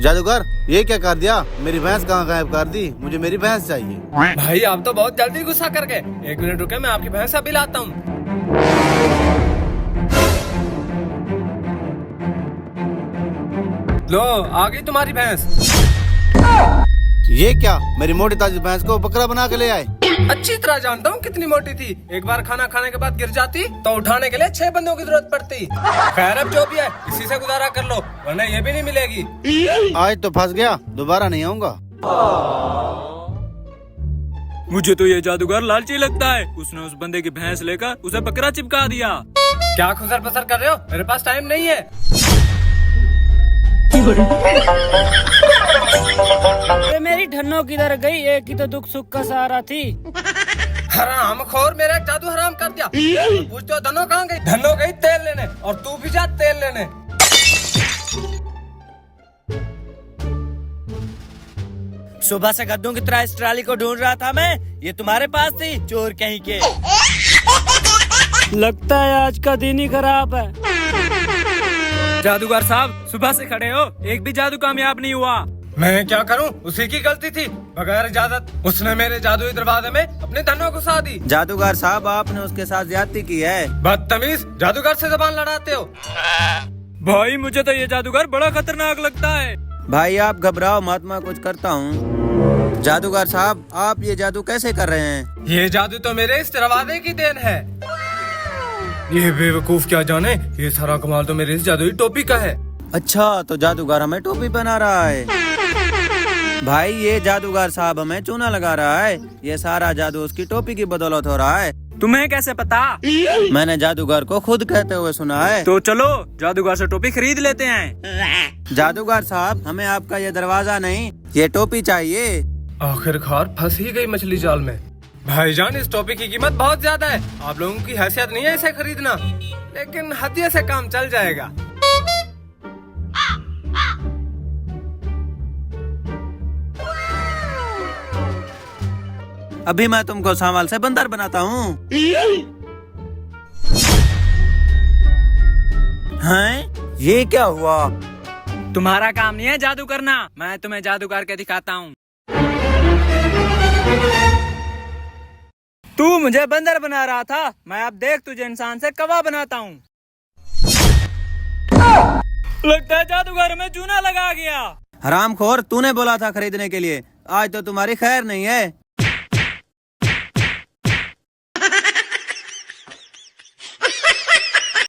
जादूगर ये क्या कर दिया? मेरी भैंस कहाँ गायब कर दी? मुझे मेरी भैंस चाहिए। भाई आप तो बहुत जल्दी गुस्सा कर गए। 1 मिनट रुके, मैं आपकी भैंस अभी लाता हूँ। लो आ गई तुम्हारी भैंस। ये क्या? मेरी मोटी ताजी भैंस को बकरा बना के ले आए? अच्छी तरह जानता हूँ कितनी मोटी थी। एक बार खाना खाने के बाद गिर जाती तो उठाने के लिए 6 बंदों की जरूरत पड़ती। खैर अब जो भी है इसी से गुजारा कर लो, वरना ये भी नहीं मिलेगी। आज तो फंस गया, दोबारा नहीं आऊंगा। मुझे तो ये जादूगर लालची लगता है। उसने उस बंदे की भैंस लेकर उसे बकरा चिपका दिया। क्या खुसर पसर कर रहे हो? मेरे पास टाइम नहीं है। ये मेरी धन्नो किधर गई? एक ही तो दुख सुख का सहारा थी। हराम खोर, मेरा जादू हराम कर दिया। पूछते हो धनो कहाँ गई? धनो गई तेल लेने, और तू भी जा तेल लेने। सुबह से गद्दों की तरह इस ट्राली को ढूंढ रहा था मैं। ये तुम्हारे पास थी, चोर कहीं के। लगता है आज का दिन ही खराब है। जादूगर साहब सुबह से खड़े हो, एक भी जादू कामयाब नहीं हुआ। मैं क्या करूं? उसी की गलती थी। बगैर इजाजत उसने मेरे जादुई दरवाजे में अपने धनों घुसा दी। जादूगर साहब आपने उसके साथ ज्यादती की है। बदतमीज, जादूगर से जबान लड़ाते हो। भाई मुझे तो ये जादूगर बड़ा खतरनाक लगता है। भाई आप घबराओ मत, मैं कुछ करता हूँ। जादूगर साहब आप ये जादू कैसे कर रहे हैं? ये जादू तो मेरे इस दरवाजे की देन है। ये बेवकूफ क्या जाने, ये सारा कमाल तो मेरे इस जादुई टोपी का है। अच्छा तो जादूगर हमें टोपी पहना रहा है। भाई ये जादूगर साहब हमें चूना लगा रहा है। ये सारा जादू उसकी टोपी की बदौलत हो रहा है। तुम्हें कैसे पता? मैंने जादूगर को खुद कहते हुए सुना है। तो चलो जादूगर से टोपी खरीद लेते हैं। जादूगर साहब हमें आपका ये दरवाजा नहीं, ये टोपी चाहिए। आखिरकार फंस ही गई मछली जाल में। भाईजान इस टोपी की कीमत बहुत ज्यादा है। आप लोगों की हैसियत नहीं है इसे खरीदना, लेकिन हदिये से काम चल जाएगा। अभी मैं तुमको सामाल से बंदर बनाता हूँ। हैं? ये क्या हुआ? तुम्हारा काम नहीं है जादू करना, मैं तुम्हें जादू करके दिखाता हूँ। तू मुझे बंदर बना रहा था, मैं अब देख तुझे इंसान से कौवा बनाता हूँ। लगता है जादूगर में चूना लगा गया। हरामखोर, तूने बोला था खरीदने के लिए। आज तो तुम्हारी खैर नहीं है।